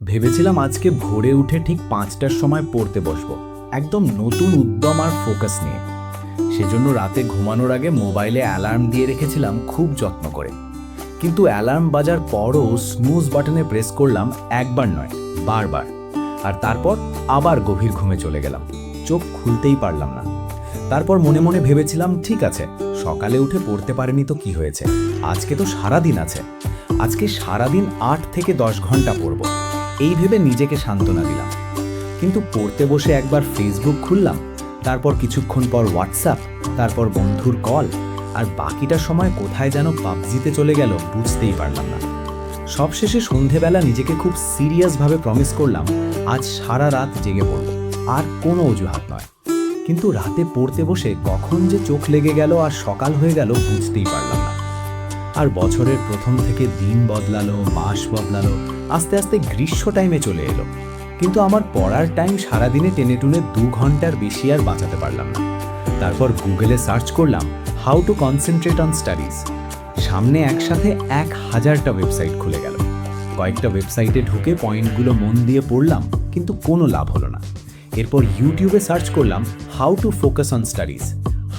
ভেবেছিলাম আজকে ভোরে উঠে ঠিক ৫টার সময় পড়তে বসবো, একদম নতুন উদ্যম আর ফোকাস নিয়ে। সেজন্য রাতে ঘুমানোর আগে মোবাইলে অ্যালার্ম দিয়ে রেখেছিলাম খুব যত্ন করে। কিন্তু অ্যালার্ম বাজার পরও স্নুজ বাটনে প্রেস করলাম, একবার নয় বারবার। আর তারপর আবার গভীর ঘুমে চলে গেলাম, চোখ খুলতেই পারলাম না। তারপর মনে মনে ভেবেছিলাম, ঠিক আছে, সকালে উঠে পড়তে পারিনি তো কি হয়েছে, আজকে তো সারাদিন আছে, আজকে সারাদিন ৮ থেকে ১০ ঘন্টা পড়ব, এই ভেবে নিজেকে সান্ত্বনা দিলাম। কিন্তু পড়তে বসে একবার ফেসবুক খুললাম, তারপর কিছুক্ষণ পর হোয়াটসঅ্যাপ, তারপর বন্ধুর কল, আর বাকিটা সময় কোথায় যেন পাবজিতে চলে গেল বুঝতেই পারলাম না। সবশেষে সন্ধেবেলা নিজেকে খুব সিরিয়াসভাবে প্রমিস করলাম, আজ সারা রাত জেগে পড়ব, আর কোনো অজুহাত নয়। কিন্তু রাতে পড়তে বসে কখন যে চোখ লেগে গেল আর সকাল হয়ে গেল বুঝতেই পারলাম না। আর বছরের প্রথম থেকে দিন বদলালো, মাস বদলালো, আস্তে আস্তে গ্রীষ্ম টাইমে চলে এলো। কিন্তু আমার পড়ার টাইম সারাদিনে টেনে টুনে ২ ঘন্টার বেশি আর বাঁচাতে পারলাম না। তারপর গুগলে সার্চ করলাম how to concentrate on studies. সামনে একসাথে ১,০০০টা ওয়েবসাইট খুলে গেল। কয়েকটা ওয়েবসাইটে ঢুকে পয়েন্টগুলো মন দিয়ে পড়লাম, কিন্তু কোনো লাভ হলো না। এরপর ইউটিউবে সার্চ করলাম how to focus on studies,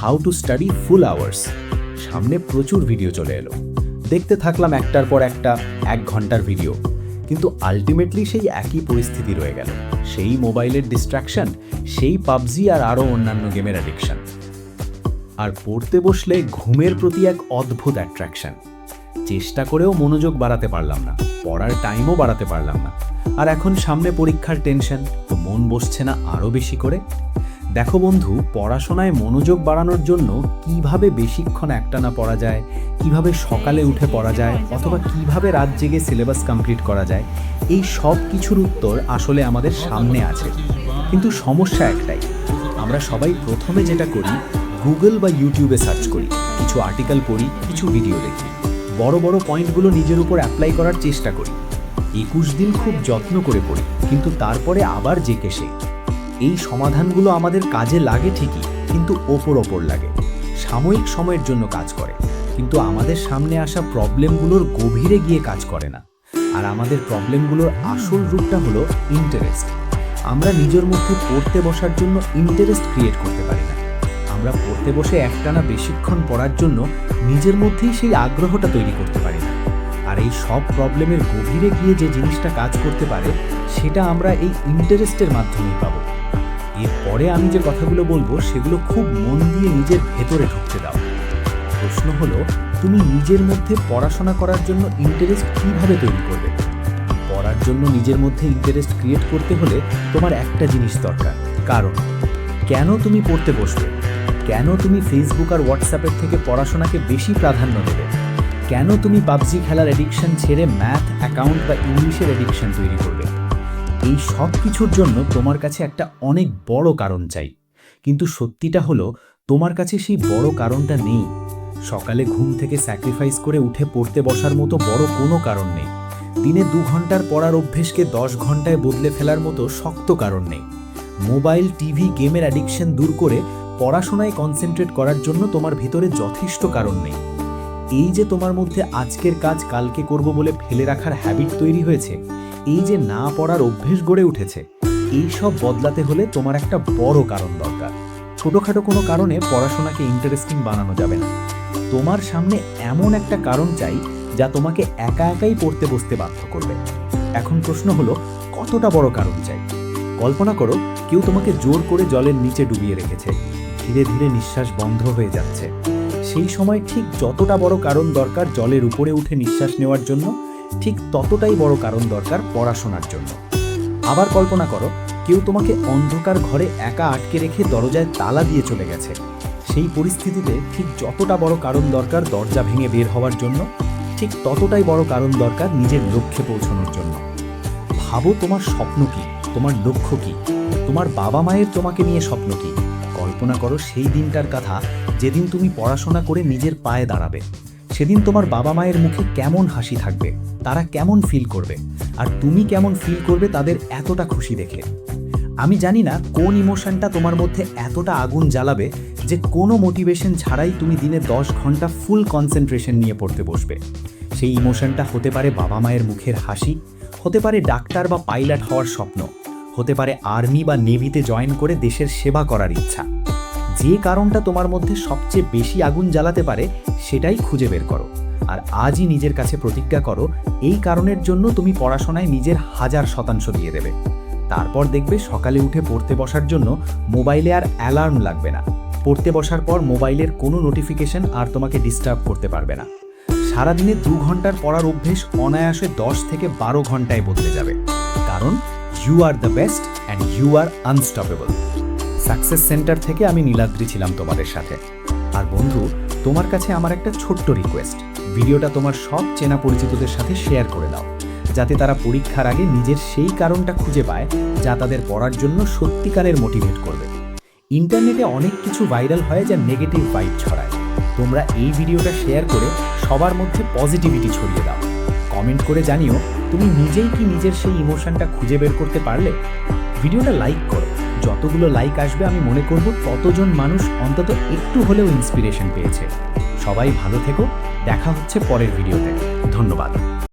how to study full hours. সামনে প্রচুর ভিডিও চলে এলো, দেখতে থাকলাম একটার পর একটা ১ ঘন্টার ভিডিও। কিন্তু আলটিমেটলি সেই একই পরিস্থিতি রয়ে গেল, সেই মোবাইলের ডিস্ট্র্যাকশন, সেই পাবজি আর আরও অন্যান্য গেমের অ্যাডিকশন। আর পড়তে বসলে ঘুমের প্রতি এক অদ্ভুত অ্যাট্রাকশন। চেষ্টা করেও মনোযোগ বাড়াতে পারলাম না, পড়ার টাইমও বাড়াতে পারলাম না। আর এখন সামনে পরীক্ষার টেনশন, তো মন বসছে না আরও বেশি করে। দেখো বন্ধু, পড়াশোনায় মনোযোগ বাড়ানোর জন্য কিভাবে বেশিক্ষণ একটানা পড়া যায়, কিভাবে সকালে উঠে পড়া যায়, অথবা কিভাবে রাত জেগে সিলেবাস কমপ্লিট করা যায়, এই সব কিছুর উত্তর আসলে আমাদের সামনে আছে। কিন্তু সমস্যা একটাই, আমরা সবাই প্রথমে যেটা করি, গুগল বা ইউটিউবে সার্চ করি, কিছু আর্টিকেল পড়ি, কিছু ভিডিও দেখি, বড় বড় পয়েন্টগুলো নিজের উপর অ্যাপ্লাই করার চেষ্টা করি। ২১ দিন খুব যত্ন করে পড়ি, কিন্তু তারপরে আবার জেকে সেই। এই সমাধানগুলো আমাদের কাজে লাগে ঠিকই, কিন্তু ওপর লাগে, সাময়িক সময়ের জন্য কাজ করে, কিন্তু আমাদের সামনে আসা প্রবলেমগুলোর গভীরে গিয়ে কাজ করে না। আর আমাদের প্রবলেমগুলোর আসল রূপটা হলো ইন্টারেস্ট। আমরা নিজের মধ্যে পড়তে বসার জন্য ইন্টারেস্ট ক্রিয়েট করতে পারি না। আমরা পড়তে বসে একটানা বেশিক্ষণ পড়ার জন্য নিজের মধ্যেই সেই আগ্রহটা তৈরি করতে পারি না। আর এই সব প্রবলেমের গভীরে গিয়ে যে জিনিসটা কাজ করতে পারে, সেটা আমরা এই ইন্টারেস্টের মাধ্যমেই পাবো। এরপরে আমি যে কথাগুলো বলবো, সেগুলো খুব মন দিয়ে নিজের ভেতরে ঢুকতে দাও। প্রশ্ন হলো, তুমি নিজের মধ্যে পড়াশোনা করার জন্য ইন্টারেস্ট কিভাবে তৈরি করবে? পড়ার জন্য নিজের মধ্যে ইন্টারেস্ট ক্রিয়েট করতে হলে তোমার একটা জিনিস দরকার, কারণ। কেন তুমি পড়তে বসবে? কেন তুমি ফেসবুক আর হোয়াটসঅ্যাপের থেকে পড়াশোনাকে বেশি প্রাধান্য দেবে? কেন তুমি পাবজি খেলার অ্যাডিকশন ছেড়ে ম্যাথ, অ্যাকাউন্ট বা ইংলিশের অ্যাডিকশন তৈরি করবে? এই সব কিছুর জন্য তোমার কাছে একটা অনেক বড় কারণ চাই। কিন্তু সত্যিটা হলো, তোমার কাছে সেই বড় কারণটা নেই। সকালে ঘুম থেকে স্যাক্রিফাইস করে উঠে পড়তে বসার মতো বড় কোনো কারণ নেই। দিনে ২ ঘন্টার পড়ার অভ্যেসকে ১০ ঘন্টায় বদলে ফেলার মতো শক্ত কারণ নেই। মোবাইল, টিভি, গেমের অ্যাডিকশন দূর করে পড়াশোনায় কনসেন্ট্রেট করার জন্য তোমার ভিতরে যথেষ্ট কারণ নেই। এই যে তোমার মধ্যে আজকের কাজ কালকে করব বলে ফেলে রাখার হ্যাবিট তৈরি হয়েছে, এই যে না পড়ার অভ্যেস গড়ে উঠেছে, এই সব বদলাতে হলে তোমার একটা বড় কারণ দরকার। ছোটোখাটো কোনো কারণে পড়াশোনাকে ইন্টারেস্টিং বানানো যাবে না। তোমার সামনে এমন একটা কারণ চাই, যা তোমাকে একা একাই পড়তে বসতে বাধ্য করবে। এখন প্রশ্ন হলো, কতটা বড় কারণ চাই? কল্পনা করো, কেউ তোমাকে জোর করে জলের নিচে ডুবিয়ে রেখেছে, ধীরে ধীরে নিঃশ্বাস বন্ধ হয়ে যাচ্ছে। সেই সময় ঠিক যতটা বড় কারণ দরকার জলের উপরে উঠে নিঃশ্বাস নেওয়ার জন্য, ঠিক ততটাই বড় কারণ দরকার পড়াশোনার জন্য। আবার কল্পনা করো, কেউ তোমাকে অন্ধকার ঘরে একা আটকে রেখে দরজায় তালা দিয়ে চলে গেছে। সেই পরিস্থিতিতে ঠিক যতটা বড় কারণ দরকার দরজা ভেঙে বের হওয়ার জন্য, ঠিক ততটাই বড় কারণ দরকার নিজের লক্ষ্যে পৌঁছানোর জন্য। ভাবো, তোমার স্বপ্ন কি? তোমার লক্ষ্য কি? তোমার বাবা মায়ের তোমাকে নিয়ে স্বপ্ন কি? কল্পনা করো সেই দিনটার কথা, যেদিন তুমি পড়াশোনা করে নিজের পায়ে দাঁড়াবে। সেদিন তোমার বাবা মায়ের মুখে কেমন হাসি থাকবে, তারা কেমন ফিল করবে, আর তুমি কেমন ফিল করবে তাদের এতটা খুশি দেখে। আমি জানি না কোন ইমোশনটা তোমার মধ্যে এতটা আগুন জ্বালাবে যে কোনো মোটিভেশন ছাড়াই তুমি দিনে ১০ ঘন্টা ফুল কনসেন্ট্রেশন নিয়ে পড়তে বসবে। সেই ইমোশনটা হতে পারে বাবা মায়ের মুখের হাসি, হতে পারে ডাক্তার বা পাইলট হওয়ার স্বপ্ন, হতে পারে আর্মি বা নেভিতে জয়েন করে দেশের সেবা করার ইচ্ছা। যে কারণটা তোমার মধ্যে সবচেয়ে বেশি আগুন জ্বালাতে পারে সেটাই খুঁজে বের করো, আর আজই নিজের কাছে প্রতিজ্ঞা করো এই কারণের জন্য তুমি পড়াশোনায় নিজের 1000% দিয়ে দেবে। তারপর দেখবে সকালে উঠে পড়তে বসার জন্য মোবাইলে আর অ্যালার্ম লাগবে না। পড়তে বসার পর মোবাইলের কোনো নোটিফিকেশন আর তোমাকে ডিস্টার্ব করতে পারবে না। সারাদিনে 2 ঘন্টার পড়ার অভ্যেস অনায়াসে 10 থেকে 12 ঘন্টায় বদলে যাবে, কারণ you are the best and you are unstoppable. Success centre থেকে আমি নীলাদ্রি ছিলাম তোমাদের সাথে। আর বন্ধু, তোমার কাছে আমার একটা ছোট্ট রিকোয়েস্ট, ভিডিওটা তোমার সব চেনা পরিচিতদের সাথে শেয়ার করে দাও, যাতে তারা পরীক্ষার আগে নিজের সেই কারণটা খুঁজে পায় যা তাদের পড়ার জন্য সত্যিকারের মোটিভেট করবে। ইন্টারনেটে অনেক কিছু ভাইরাল হয় যা নেগেটিভ ভাইব ছড়ায়। তোমরা এই ভিডিওটা শেয়ার করে সবার মধ্যে পজিটিভিটি ছড়িয়ে দাও। কমেন্ট করে জানিও তুমি নিজেই কি নিজের সেই ইমোশনটা খুঁজে বের করতে পারলে। ভিডিওটা লাইক করো, যতগুলো লাইক আসবে আমি মনে করব ততজন মানুষ অন্তত একটু হলেও ইন্সপিরেশন পেয়েছে। সবাই ভালো থেকো, দেখা হচ্ছে পরের ভিডিওতে। ধন্যবাদ।